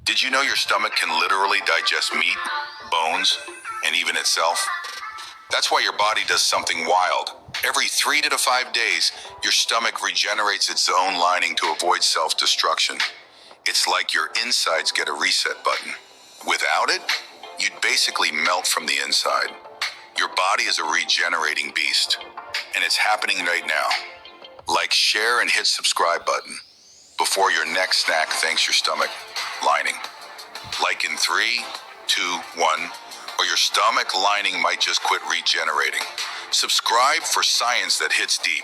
Did you know your stomach can literally digest meat, bones, and even itself? That's why your body does something wild. Every 3 to 5 days, your stomach regenerates its own lining to avoid self-destruction. It's like your insides get a reset button. Without it, you'd basically melt from the inside. Your body is a regenerating beast, and it's happening right now. Like, share, and hit subscribe button before your next snack thanks your stomach lining. Like in 3, 2, 1, or your stomach lining might just quit regenerating. Subscribe for science that hits deep.